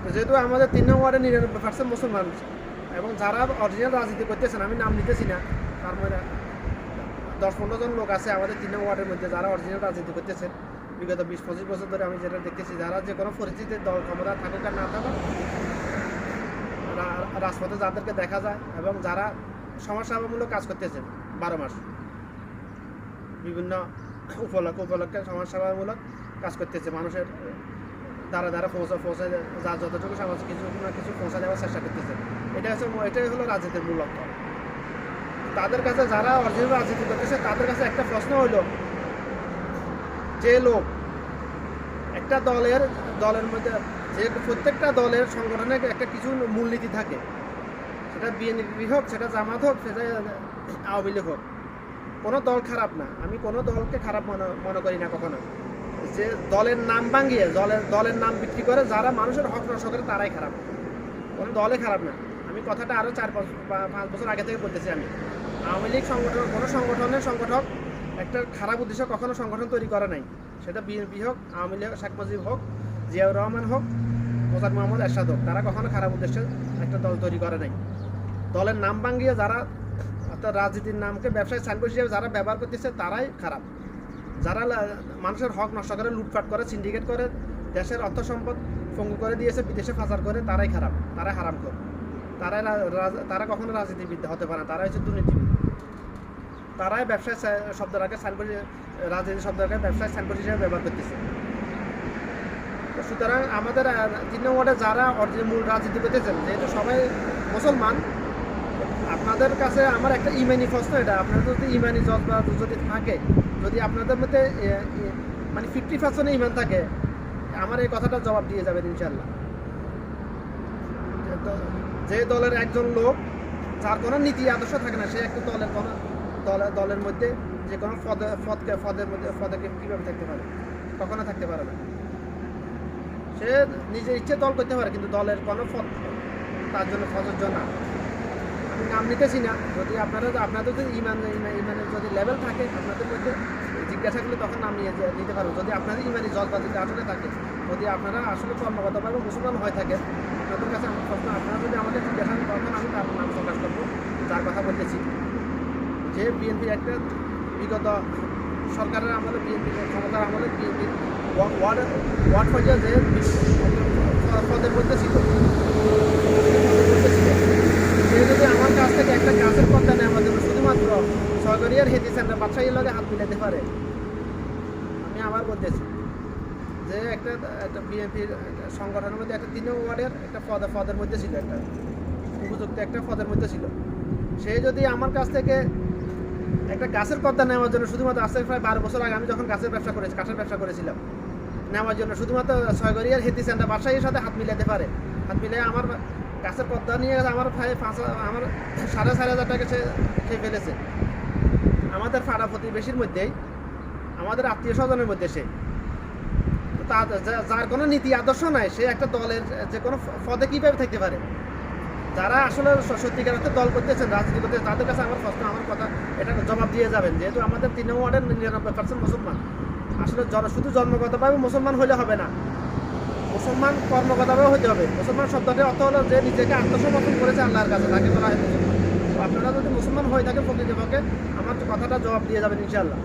তো যেহেতু আমাদের 3 নং ওয়ার্ডে 99% মুসলমান এবং যারা অরিজিনাল রাজনীতি করতেছেন, আমি নাম নিতেছি না, তার মধ্যে 10-15 জন লোক আছে আমাদের 3 নং ওয়ার্ডের মধ্যে যারা অরিজিনাল রাজনীতি করতেছেন বিগত 20-25 বছর ধরে। আমি যেটা দেখতেছি, যারা যে কোনো পরিস্থিতিতে দল ক্ষমতা থাকুক আর না থাকুক, রাজপথে যাদেরকে দেখা যায় এবং যারা সমাজসেবামূলক কাজ করতেছেন 12 মাস বিভিন্ন উপলক্ষে সমাজসেবামূলক কাজ করতেছে, মানুষের দ্বারা দ্বারা পৌঁছে যা যতটুকু সমাজ কিছু না কিছু পৌঁছা দেওয়ার চেষ্টা করতেছে। এটাই হলো রাজনীতির মূল লক্ষ্য। তাদের কাছে যারা অরিজিনাল রাজনীতি করতেছে তাদের কাছে একটা প্রশ্ন হইল, যে লোক একটা দলের মধ্যে, যে প্রত্যেকটা দলের সংগঠনে একটা কিছু মূলনীতি থাকে, সেটা বিএনপি হোক, সেটা জামাত হোক, সেটা আওয়ামী লীগ হোক, কোনো দল খারাপ না, আমি কোনো দলকে খারাপ মনে করি না কখনো। যে দলের নাম ভাঙিয়ে দলের নাম বিক্রি করে যারা মানুষের হক নষ্ট করে তারাই খারাপ, কোনো দলে খারাপ না। আমি কথাটা আরও 4-5 বছর আগে থেকে বলতেছি। আমি আওয়ামী লীগ সংগঠন, কোনো সংগঠনের সংগঠক একটা খারাপ উদ্দেশ্য কখনো সংগঠন তৈরি করে নাই, সেটা বিএনপি হোক, আওয়ামী লীগ, শেখ মুজিব হোক, জিয়াউর রহমান হোক, মোজার মোহাম্মদ এরশাদ হোক, তারা কখনো খারাপ উদ্দেশ্যে একটা দল তৈরি করে নাই। দলের নাম ভাঙিয়ে যারা, অর্থাৎ রাজনীতির নামকে ব্যবসায় সাইনবোর্ড হিসেবে যারা ব্যবহার করতেছে তারাই খারাপ। যারা মানুষের হক নষ্ট করে, লুটপাট করে, সিন্ডিকেট করে, দেশের অর্থ সম্পদ পঙ্গু করে দিয়েছে, বিদেশে পাচার করে, তারাই খারাপ, তারাই হারামখোর, তারা কখনো রাজনীতিবিদ হতে পারে না, তারা হচ্ছে দুর্নীতিবিদ। তারাই ব্যবসায় শব্দটাকে সাইনবোর্ড, রাজনীতি শব্দটাকে ব্যবসায় সাইনবোর্ড হিসেবে ব্যবহার করতেছে। সুতরাং আমাদের 3 নং ওয়ার্ডে যারা মূল রাজনীতি করতেছেন, যেহেতু সবাই মুসলমান, আপনাদের কাছে আমার একটা ইমানি প্রশ্ন, এটা আপনাদের যদি ইমানি জজবা যদি থাকে, যদি আপনাদের মধ্যে মানে 50% ইমান থাকে, আমার এই কথাটা জবাব দিয়ে যাবেন ইনশাল্লাহ। যে দলের একজন লোক যার কোনো নীতি আদর্শ থাকে না, সে একটা দলের মধ্যে যে কোনো পদে কীভাবে থাকতে পারে? কখনো থাকতে পারে না। সে নিজের ইচ্ছে দল করতে পারে, কিন্তু দলের কোনো পদ তার জন্য প্রযোজ্য না। আমি নাম নিতেছি না। যদি আপনাদের যদি ইমানের যদি লেভেল থাকে আপনাদের মধ্যে, জিজ্ঞাসা করলে তখন নাম নিতে পারবো। যদি আপনাদের ইমানি জজবা যদি আসলে থাকে, যদি আপনারা আসলে কর্মগতভাবে মুসলমান হয়ে থাকেন, আপনাদের কাছে আমার প্রশ্ন, আপনারা যদি আমাদের জিজ্ঞাসা করেন তখন আমি তার নাম প্রকাশ করবো যার কথা বলতেছি। যে বিএনপি একটা বিগত সরকারের আমলে, বিএনপি ক্ষমতার আমলে, বিএনপির ওয়ার্ড পর্যায়ে যে পদের মধ্যে ছিল, সে যদি আমার কাছ থেকে একটা গাছের পর্দা নেওয়ার জন্য শুধুমাত্র সরকারিয়ার হেতি সেন্টার বাদশাহীর লগে হাত মিলাতে পারে, আমি আবার বলতেছি যে একটা বিএনপির সংগঠনের মধ্যে একটা 3 নং ওয়ার্ডের একটা পদের মধ্যে ছিল, একটা উপযুক্ত একটা পদের মধ্যে ছিল। সে যদি আমার কাছ থেকে একটা গাছের পর্দা নেওয়ার জন্য শুধুমাত্র, আজকে প্রায় 12 বছর আগে আমি যখন কাঠের ব্যবসা করেছিলাম, নেওয়ার জন্য শুধুমাত্র সরকারিয়ার হেতি সেন্টার বাদশাহীর সাথে হাত মিলাতে পারে, হাত মিলে আমার গাছের পর্দা নিয়ে আমার প্রায় 4,500 টাকা সে খেয়ে ফেলেছে। আমাদের পাড়া প্রতিবেশীর মধ্যেই, আমাদের আত্মীয় স্বজনের মধ্যে সে, যার কোনো নীতি আদর্শ নাই, সে একটা দলের যে কোনো পদে কীভাবে থাকতে পারে? যারা আসলে সত্যিকার অর্থে দল করতেছেন, রাজনীতি করতেছেন, তাদের কাছে আমার প্রশ্ন, আমার কথা, এটা জবাব দিয়ে যাবেন। যেহেতু আমাদের 3 নং ওয়ার্ডের 99% মুসলমান, আসলে শুধু জন্মগতভাবে মুসলমান হলে হবে না, মুসলমান কর্মগতভাবে হতে হবে। মুসলমান শব্দটির অর্থ হলো যে নিজেকে আত্মসমর্পণ করেছে আল্লাহর কাছে, তাকে বলা হয় মুসলমান। তো আপনারা যদি মুসলমান হয়ে থাকেন প্রকৃতপক্ষে, আমার কথাটা জবাব দিয়ে যাবেন ইনশাআল্লাহ।